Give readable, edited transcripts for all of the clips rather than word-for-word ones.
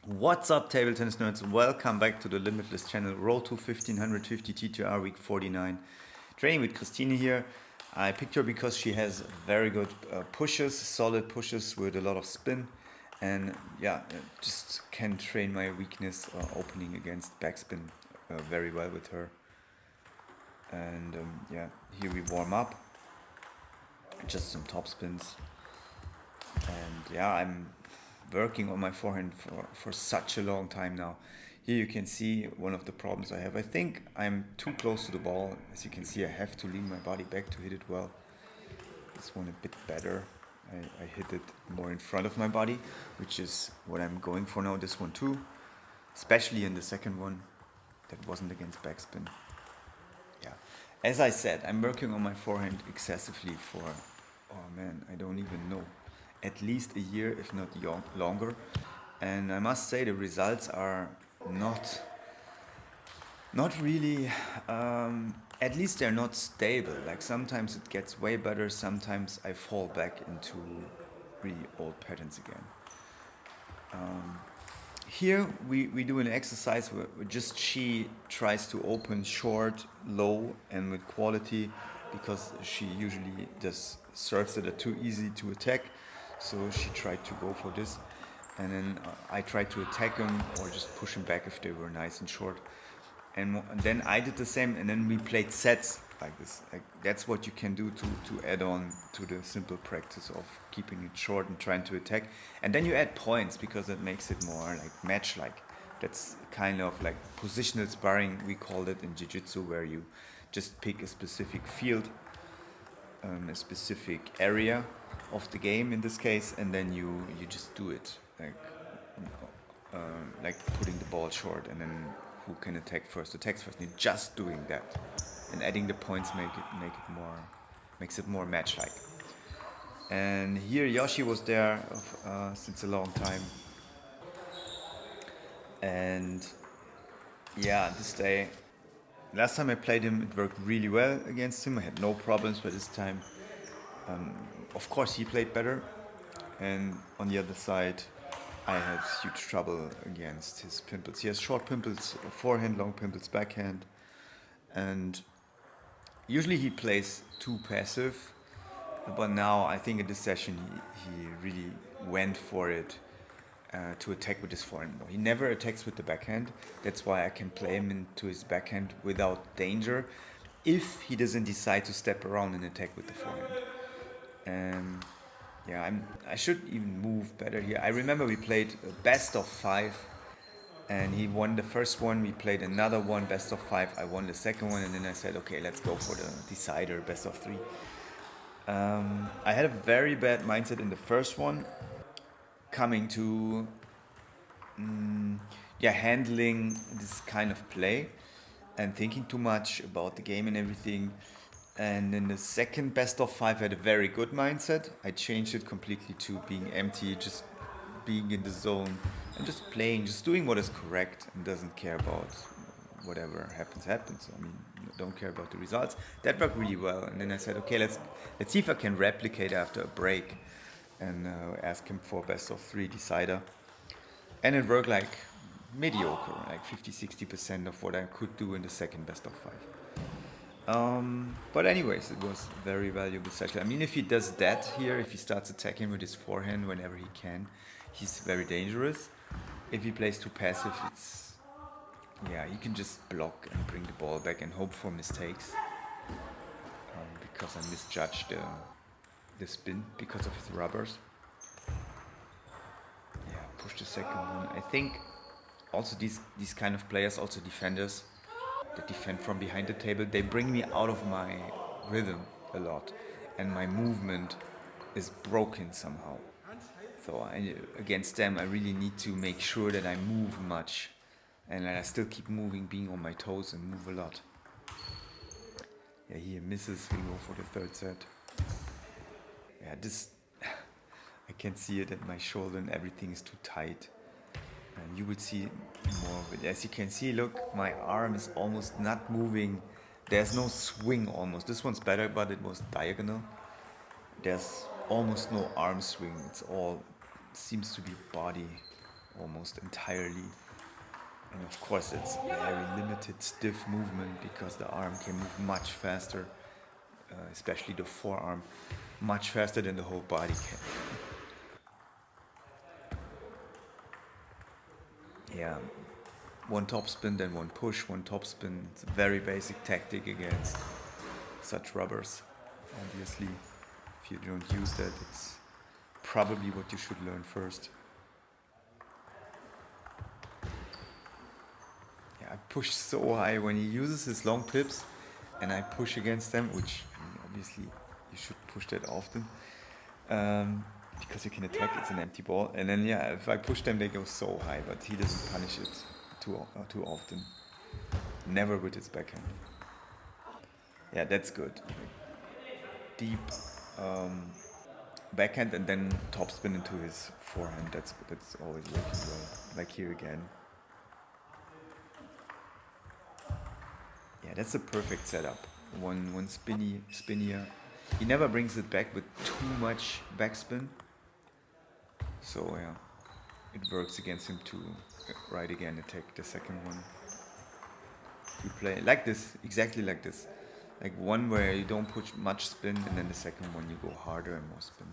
What's up, table tennis nerds? Welcome back to the Limitless channel. Road to 1550 TTR week 49. Training with Christine here. I picked her because she has very good pushes, solid pushes with a lot of spin, and just can train my weakness opening against backspin very well with her. And here we warm up. Just some top spins, and I'm working on my forehand for such a long time now. Here you can see one of the problems I have. I think I'm too close to the ball. As you can see, I have to lean my body back to hit it well. This one a bit better. I hit it more in front of my body, which is what I'm going for now. This one too, especially in the second one. That wasn't against backspin. Yeah. As I said, I'm working on my forehand excessively for, oh man, I don't even know, at least a year, if not longer. And I must say the results are not really, at least they're not stable. Like sometimes it gets way better, sometimes I fall back into really old patterns again. Here we do an exercise where just she tries to open short, low, and with quality, because she usually just serves that are too easy to attack. So she tried to go for this, and then I tried to attack them or just push them back if they were nice and short. And then I did the same, and then we played sets like this. Like that's what you can do to add on to the simple practice of keeping it short and trying to attack. And then you add points because it makes it more like match-like. That's kind of like positional sparring, we called it in jiu-jitsu, where you just pick a specific field, a specific area of the game in this case, and then you just do it like putting the ball short, and then who can attack first attacks first. And just doing that and adding the points makes it more match like. And here Yosi was there since a long time, and this day, last time I played him, it worked really well against him. I had no problems, but this time, of course, he played better. And on the other side, I had huge trouble against his pimples. He has short pimples forehand, long pimples backhand, and usually he plays too passive. But now I think in this session he really went for it to attack with his forehand more. He never attacks with the backhand. That's why I can play him into his backhand without danger if he doesn't decide to step around and attack with the forehand. And I should even move better here. I remember we played a best of 5, and he won the first one. We played another one, best of 5. I won the second one, and then I said, okay, let's go for the decider, best of 3. I had a very bad mindset in the first one, coming to handling this kind of play and thinking too much about the game and everything. And in the second best of 5, I had a very good mindset. I changed it completely to being empty, just being in the zone and just playing, just doing what is correct, and doesn't care about whatever happens. I mean, don't care about the results. That worked really well. And then I said, okay, let's see if I can replicate after a break, and ask him for best of 3 decider. And it worked like mediocre, like 50-60% of what I could do in the second best of 5. But anyways, it was very valuable session. I mean, if he does that here, if he starts attacking with his forehand whenever he can, he's very dangerous. If he plays too passive, he can just block and bring the ball back and hope for mistakes. Because I misjudged the spin because of his rubbers. Push the second one. I think also these kind of players, also defenders, that defend from behind the table, they bring me out of my rhythm a lot, and my movement is broken somehow. So against them, I really need to make sure that I move much, and I still keep moving, being on my toes, and move a lot. He misses. We go for the third set. This I can see it at my shoulder, and everything is too tight. And you will see more of it. As you can see, look, my arm is almost not moving. There's no swing almost. This one's better, but it was diagonal. There's almost no arm swing. It's all seems to be body almost entirely. And of course, it's very limited stiff movement because the arm can move much faster, especially the forearm, much faster than the whole body can. Yeah, one top spin, then one push, one top spin. It's a very basic tactic against such rubbers. Obviously, if you don't use that, it's probably what you should learn first. Yeah, I push so high when he uses his long pips and I push against them, which obviously you should push that often. Because you can attack, it's an empty ball. And then, yeah, if I push them, they go so high, but he doesn't punish it too often. Never with his backhand. Yeah, that's good. Deep backhand and then topspin into his forehand. That's always working well. Like here again. Yeah, that's a perfect setup. One spinnier. He never brings it back with too much backspin. So yeah, it works against him to right again attack the second one. You play like this, exactly like this. Like one where you don't put much spin, and then the second one you go harder and more spin.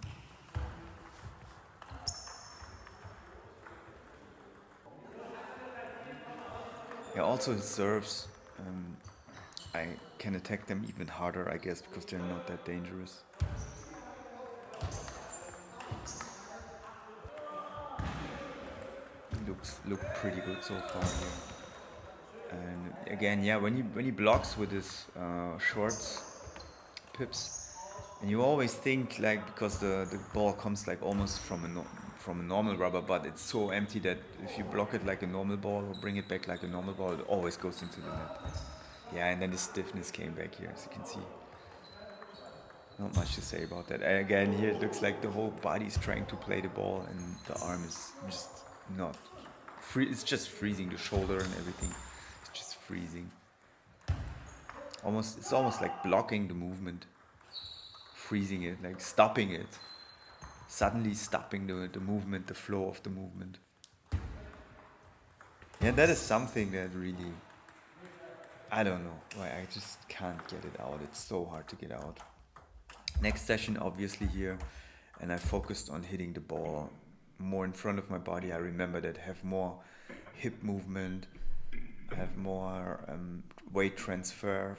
Yeah, also his serves, I can attack them even harder, I guess, because they're not that dangerous. Look pretty good so far here. And again, yeah, when he blocks with his shorts pips, and you always think like because the ball comes like almost from a normal rubber, but it's so empty that if you block it like a normal ball or bring it back like a normal ball, it always goes into the net. Yeah, and then the stiffness came back here, as you can see. Not much to say about that. Again, here it looks like the whole body is trying to play the ball, and the arm is just not free. It's just freezing the shoulder and everything. It's just freezing. It's almost like blocking the movement, freezing it, like stopping it. Suddenly stopping the movement, the flow of the movement. Yeah, that is something that really, I don't know why I just can't get it out. It's so hard to get out. Next session, obviously here, and I focused on hitting the ball more in front of my body. I remember that have more hip movement, have more weight transfer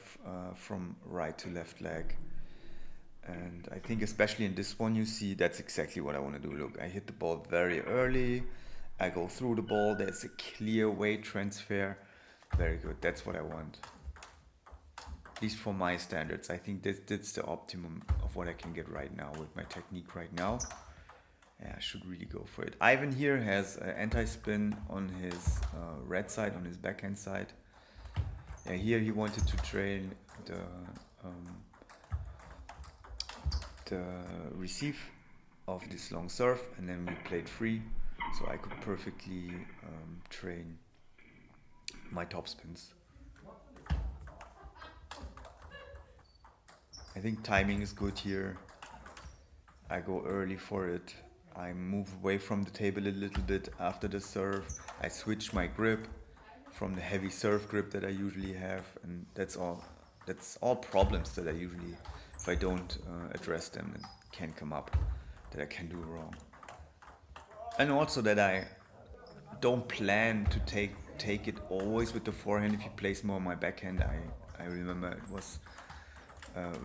from right to left leg. And I think especially in this one, you see that's exactly what I want to do. Look, I hit the ball very early. I go through the ball. There's a clear weight transfer. Very good. That's what I want. At least for my standards. I think that's the optimum of what I can get right now with my technique right now. Yeah, I should really go for it. Ivan here has anti-spin on his red side, on his backhand side. Yeah, here he wanted to train the receive of this long serve, and then we played free, so I could perfectly train my top spins. I think timing is good here. I go early for it. I move away from the table a little bit after the serve. I switch my grip from the heavy serve grip that I usually have, and that's all. That's all problems that I usually, if I don't address them, and can come up, that I can do wrong. And also that I don't plan to take it always with the forehand. If you place more on my backhand, I remember it was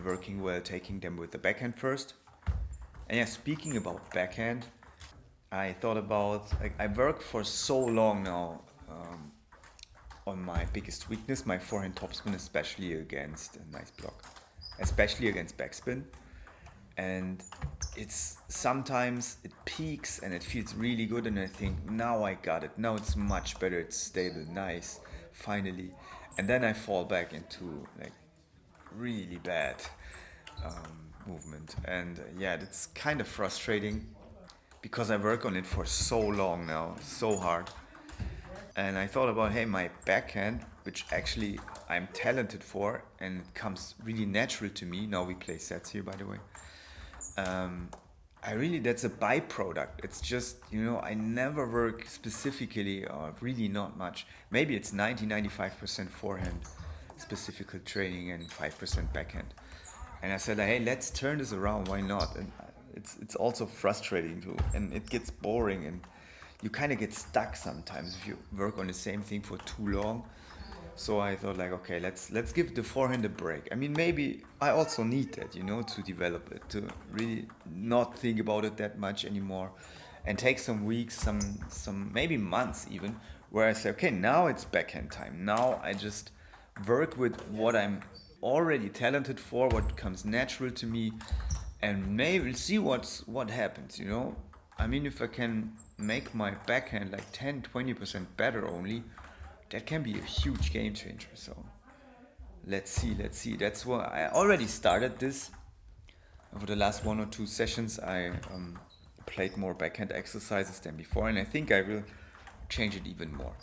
working well taking them with the backhand first. And yeah, speaking about backhand, I thought about, like, I work for so long now on my biggest weakness, my forehand topspin, especially against a nice block, especially against backspin. And it's sometimes it peaks and it feels really good, and I think now I got it. Now it's much better. It's stable, nice, finally. And then I fall back into like really bad movement, and yeah, that's kind of frustrating because I work on it for so long now, so hard. And I thought about, hey, my backhand, which actually I'm talented for and it comes really natural to me. Now we play sets here, by the way. that's a byproduct. It's just, I never work specifically, or really not much. Maybe it's 95% forehand specific training and 5% backhand. And I said, like, hey, let's turn this around. Why not? And it's also frustrating too, and it gets boring, and you kind of get stuck sometimes if you work on the same thing for too long. So I thought, like, okay, let's give the forehand a break. I mean, maybe I also need that, to develop it, to really not think about it that much anymore, and take some weeks, some maybe months even, where I say, okay, now it's backhand time. Now I just work with what I'm already talented for, what comes natural to me, and maybe see what happens. I mean, if I can make my backhand like 10-20% better only, that can be a huge game changer. So let's see. That's why I already started this. Over the last 1 or 2 sessions, I played more backhand exercises than before, and I think I will change it even more,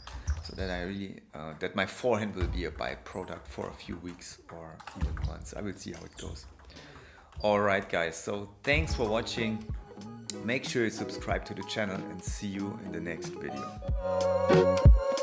so that I really that my forehand will be a byproduct for a few weeks or even months. I will see how it goes. All right, guys. So thanks for watching. Make sure you subscribe to the channel, and see you in the next video.